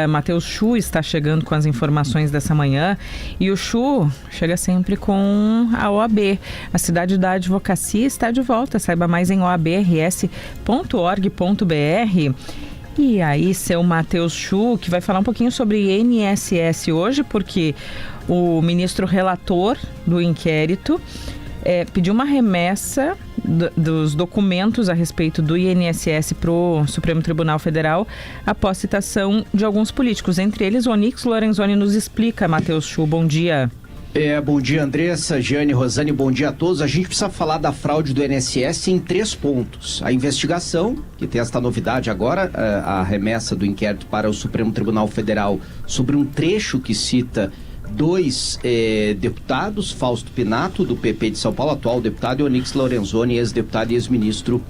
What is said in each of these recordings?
Matheus Chu está chegando com as informações dessa manhã e o Chu chega sempre com a OAB. A Cidade da Advocacia está de volta. Saiba mais em oabrs.org.br. E aí, seu Matheus Chu, que vai falar um pouquinho sobre INSS hoje, porque o ministro relator do inquérito pediu uma remessa dos documentos a respeito do INSS para o Supremo Tribunal Federal após citação de alguns políticos, entre eles o Onyx Lorenzoni. Nos explica, Matheus Chu, bom dia. Bom dia, Andressa, Giane, Rosane, bom dia a todos. A gente precisa falar da fraude do INSS em 3 pontos. A investigação, que tem esta novidade agora, a remessa do inquérito para o Supremo Tribunal Federal sobre um trecho que cita 2 deputados, Fausto Pinato, do PP de São Paulo, atual deputado, e Onyx Lorenzoni, ex-deputado e ex-ministro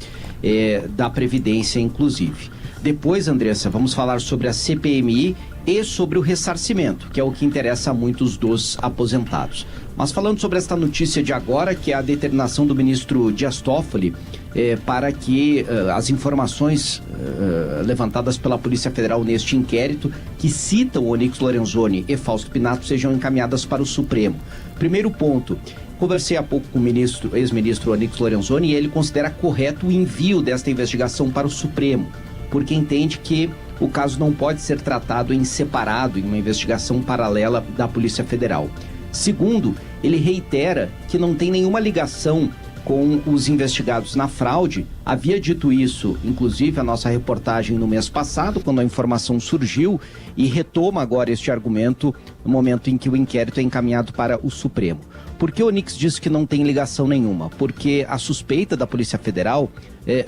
da Previdência, inclusive. Depois, Andressa, vamos falar sobre a CPMI e sobre o ressarcimento, que é o que interessa a muitos dos aposentados. Mas falando sobre esta notícia de agora, que é a determinação do ministro Dias Toffoli para que as informações levantadas pela Polícia Federal neste inquérito, que citam Onyx Lorenzoni e Fausto Pinato, sejam encaminhadas para o Supremo. Primeiro ponto, conversei há pouco com o ex-ministro Onyx Lorenzoni, e ele considera correto o envio desta investigação para o Supremo, porque entende que o caso não pode ser tratado em separado, em uma investigação paralela da Polícia Federal. Segundo, ele reitera que não tem nenhuma ligação com os investigados na fraude. Havia dito isso, inclusive, a nossa reportagem no mês passado, quando a informação surgiu, e retoma agora este argumento no momento em que o inquérito é encaminhado para o Supremo. Por que o Onyx diz que não tem ligação nenhuma? Porque a suspeita da Polícia Federal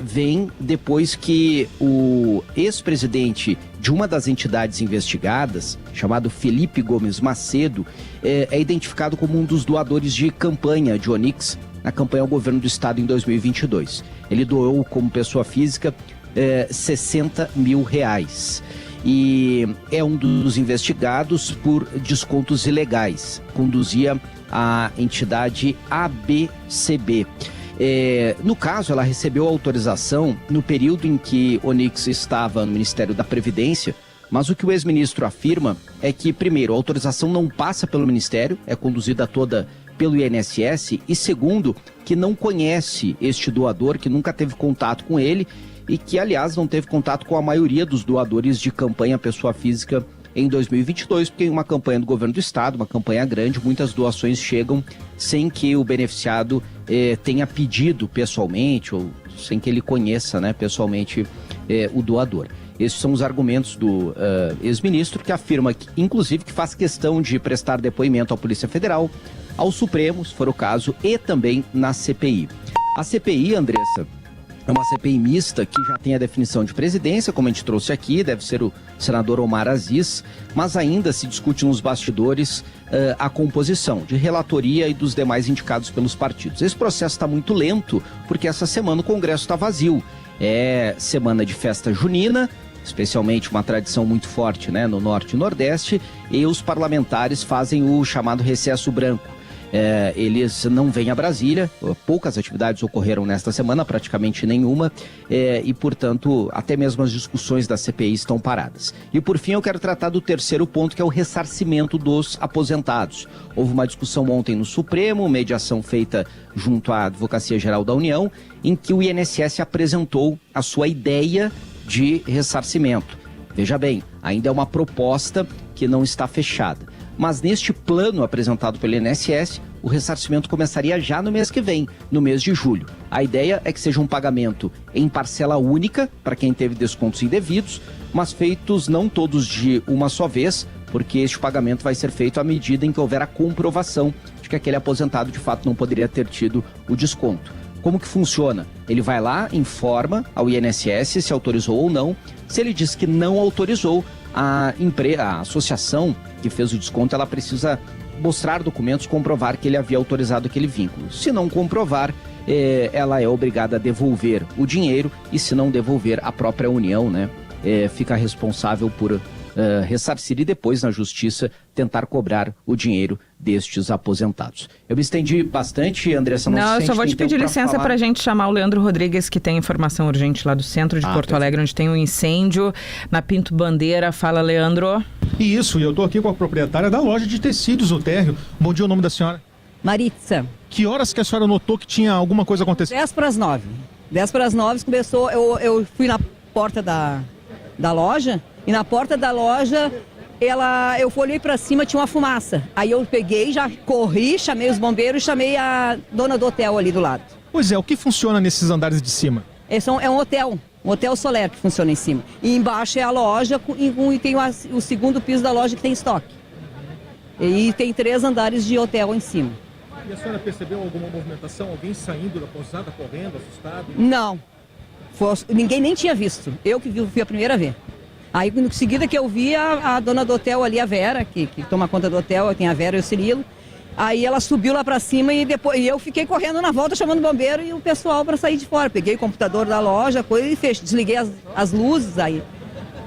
vem depois que o ex-presidente de uma das entidades investigadas, chamado Felipe Gomes Macedo, é identificado como um dos doadores de campanha de Onyx na campanha ao governo do estado em 2022. Ele doou como pessoa física R$60 mil. E é um dos investigados por descontos ilegais. Conduzia a entidade ABCB. No caso, ela recebeu autorização no período em que Onyx estava no Ministério da Previdência, mas o que o ex-ministro afirma é que, primeiro, a autorização não passa pelo Ministério, é conduzida toda pelo INSS, e segundo, que não conhece este doador, que nunca teve contato com ele e que, aliás, não teve contato com a maioria dos doadores de campanha pessoa física em 2022, porque em uma campanha do governo do estado, uma campanha grande, muitas doações chegam sem que o beneficiado tenha pedido pessoalmente ou sem que ele conheça, pessoalmente o doador. Esses são os argumentos do ex-ministro, que afirma, inclusive, que faz questão de prestar depoimento à Polícia Federal, ao Supremo, se for o caso, e também na CPI. A CPI, Andressa, é uma CPI mista que já tem a definição de presidência, como a gente trouxe aqui, deve ser o senador Omar Aziz, mas ainda se discute nos bastidores a composição de relatoria e dos demais indicados pelos partidos. Esse processo está muito lento, porque essa semana o Congresso está vazio. É semana de festa junina, especialmente uma tradição muito forte, no Norte e Nordeste, e os parlamentares fazem o chamado recesso branco. Eles não vêm a Brasília, poucas atividades ocorreram nesta semana, praticamente nenhuma, e, portanto, até mesmo as discussões da CPI estão paradas. E, por fim, eu quero tratar do terceiro ponto, que é o ressarcimento dos aposentados. Houve uma discussão ontem no Supremo, mediação feita junto à Advocacia Geral da União, em que o INSS apresentou a sua ideia de ressarcimento. Veja bem, ainda é uma proposta que não está fechada. Mas neste plano apresentado pelo INSS, o ressarcimento começaria já no mês que vem, no mês de julho. A ideia é que seja um pagamento em parcela única para quem teve descontos indevidos, mas feitos não todos de uma só vez, porque este pagamento vai ser feito à medida em que houver a comprovação de que aquele aposentado de fato não poderia ter tido o desconto. Como que funciona? Ele vai lá, informa ao INSS se autorizou ou não. Se ele diz que não autorizou, a associação que fez o desconto, ela precisa mostrar documentos, comprovar que ele havia autorizado aquele vínculo. Se não comprovar, ela é obrigada a devolver o dinheiro, e se não devolver, a própria União fica responsável por ressarcir e depois na justiça tentar cobrar o dinheiro destes aposentados. Eu me estendi bastante, Andressa. Não, eu só vou te pedir licença para a gente chamar o Leandro Rodrigues, que tem informação urgente lá do centro de Porto Alegre, onde tem um incêndio na Pinto Bandeira. Fala, Leandro. Isso, e eu estou aqui com a proprietária da loja de tecidos no térreo. Bom dia, o nome da senhora? Maritza. Que horas que a senhora notou que tinha alguma coisa acontecendo? 10:09. 10:09 começou, eu fui na porta da loja, e na porta da loja eu olhei para cima, tinha uma fumaça. Aí eu peguei, já corri, chamei os bombeiros e chamei a dona do hotel ali do lado. Pois é, o que funciona nesses andares de cima? É um hotel Soler que funciona em cima. E embaixo é a loja e tem o segundo piso da loja que tem estoque. E tem 3 andares de hotel em cima. E a senhora percebeu alguma movimentação? Alguém saindo da pousada, correndo, assustado? Não. Ninguém nem tinha visto. Eu que fui a primeira vez. Aí, em seguida que eu vi a dona do hotel ali, a Vera, que toma conta do hotel, tem a Vera e o Cirilo. Aí ela subiu lá pra cima e depois eu fiquei correndo na volta, chamando o bombeiro e o pessoal para sair de fora. Peguei o computador da loja, coisa e desliguei as luzes aí,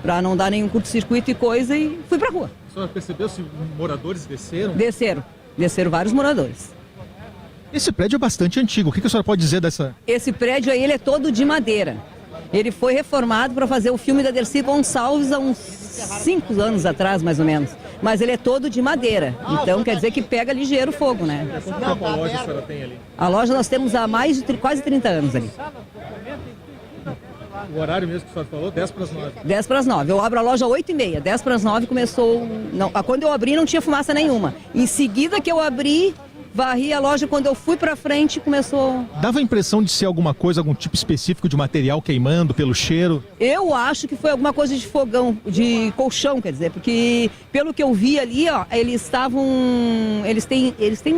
para não dar nenhum curto-circuito e coisa, e fui pra rua. A senhora percebeu se moradores desceram? Desceram vários moradores. Esse prédio é bastante antigo. O que a senhora pode dizer dessa? Esse prédio aí, ele é todo de madeira. Ele foi reformado para fazer o filme da Dercy Gonçalves há uns 5 anos atrás, mais ou menos. Mas ele é todo de madeira. Então quer dizer que pega ligeiro fogo, né? Quanto tempo a loja a senhora tem ali? A loja nós temos há quase 30 anos ali. O horário mesmo que a senhora falou, 10:09. 10:09. Eu abro a loja às 8:30. 10:09 começou... Não, quando eu abri não tinha fumaça nenhuma. Em seguida que eu abri... Varri a loja, quando eu fui pra frente, começou... Dava a impressão de ser alguma coisa, algum tipo específico de material queimando pelo cheiro? Eu acho que foi alguma coisa de fogão, de colchão, quer dizer, porque pelo que eu vi ali, ó, eles têm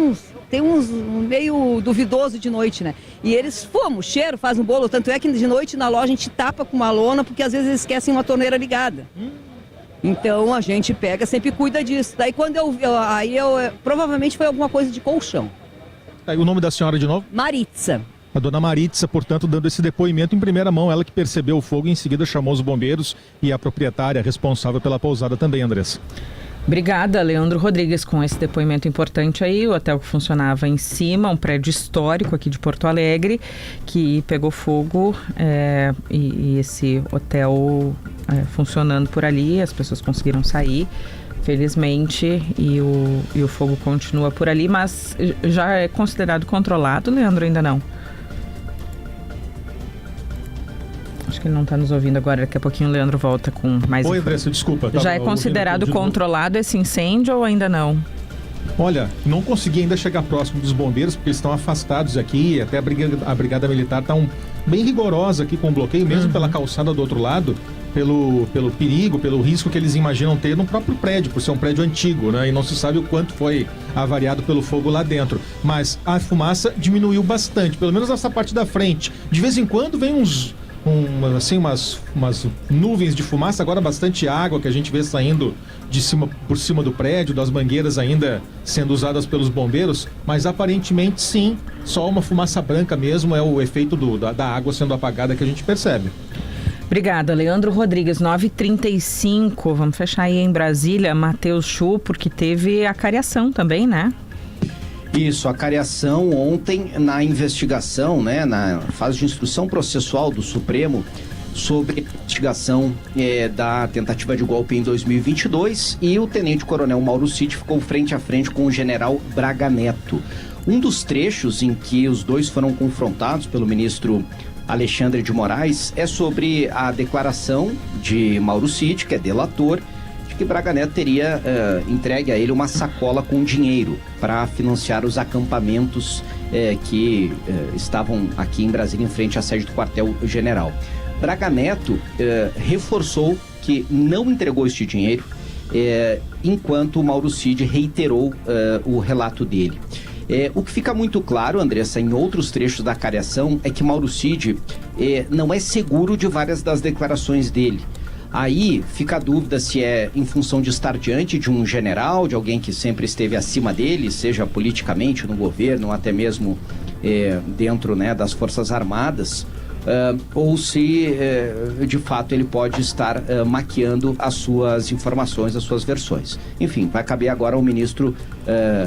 uns meio duvidoso de noite, né? E eles fumam, o cheiro, faz um bolo, tanto é que de noite na loja a gente tapa com uma lona, porque às vezes eles esquecem uma torneira ligada. Então a gente pega, sempre cuida disso. Daí quando provavelmente foi alguma coisa de colchão. Tá, e o nome da senhora de novo? Maritza. A dona Maritza, portanto, dando esse depoimento em primeira mão, ela que percebeu o fogo e em seguida chamou os bombeiros e a proprietária responsável pela pousada também, Andressa. Obrigada, Leandro Rodrigues, com esse depoimento importante aí. O hotel que funcionava em cima, um prédio histórico aqui de Porto Alegre, que pegou fogo e esse hotel funcionando por ali, as pessoas conseguiram sair, felizmente, e o fogo continua por ali, mas já é considerado controlado, Leandro, ainda não? Acho que ele não está nos ouvindo agora. Daqui a pouquinho o Leandro volta com mais... Oi, Andressa, desculpa. Já é considerado controlado esse incêndio ou ainda não? Olha, não consegui ainda chegar próximo dos bombeiros, porque eles estão afastados aqui. Até a Brigada Militar está bem rigorosa aqui com o bloqueio, mesmo pela calçada do outro lado, pelo perigo, pelo risco que eles imaginam ter no próprio prédio, por ser um prédio antigo, né? E não se sabe o quanto foi avariado pelo fogo lá dentro. Mas a fumaça diminuiu bastante, pelo menos nessa parte da frente. De vez em quando vem umas nuvens de fumaça, agora bastante água que a gente vê saindo por cima do prédio, das mangueiras ainda sendo usadas pelos bombeiros, mas aparentemente sim, só uma fumaça branca mesmo é o efeito da água sendo apagada que a gente percebe. Obrigada, Leandro Rodrigues, 9h35, vamos fechar aí em Brasília, Matheus Chu, porque teve a cariação também, né? Isso, a cariação ontem na investigação, né, na fase de instrução processual do Supremo sobre a investigação da tentativa de golpe em 2022 e o tenente-coronel Mauro Cid ficou frente a frente com o general Braga Neto. Um dos trechos em que os dois foram confrontados pelo ministro Alexandre de Moraes é sobre a declaração de Mauro Cid, que é delator, que Braga Neto teria entregue a ele uma sacola com dinheiro para financiar os acampamentos que estavam aqui em Brasília, em frente à sede do quartel-general. Braga Neto reforçou que não entregou este dinheiro, enquanto o Mauro Cid reiterou o relato dele. O que fica muito claro, Andressa, em outros trechos da cariação, é que Mauro Cid não é seguro de várias das declarações dele. Aí fica a dúvida se é em função de estar diante de um general, de alguém que sempre esteve acima dele, seja politicamente no governo, ou até mesmo dentro, né, das Forças Armadas, ou se de fato ele pode estar maquiando as suas informações, as suas versões. Enfim, vai caber agora ao ministro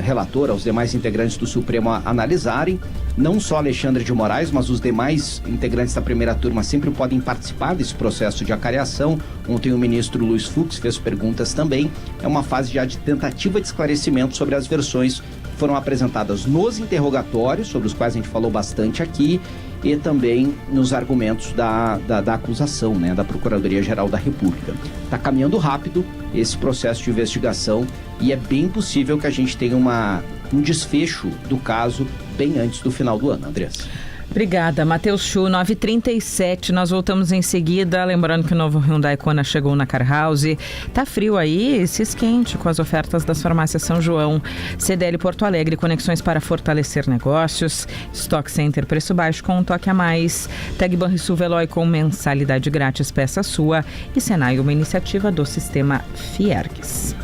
relator, aos demais integrantes do Supremo analisarem. Não só Alexandre de Moraes, mas os demais integrantes da primeira turma sempre podem participar desse processo de acariação. Ontem o ministro Luiz Fux fez perguntas também. É uma fase já de tentativa de esclarecimento sobre as versões que foram apresentadas nos interrogatórios, sobre os quais a gente falou bastante aqui, e também nos argumentos da acusação, né, da Procuradoria-Geral da República. Está caminhando rápido esse processo de investigação e é bem possível que a gente tenha um desfecho do caso bem antes do final do ano, Andressa. Obrigada, Matheus Chu, 9h37, nós voltamos em seguida, lembrando que o novo Hyundai Kona chegou na Car House. Tá frio aí? Se esquente com as ofertas das farmácias São João, CDL Porto Alegre, conexões para fortalecer negócios, Stock Center, preço baixo com um toque a mais, Tag Banrisul Veloy com mensalidade grátis, peça sua, e Senai, uma iniciativa do Sistema Fiergues.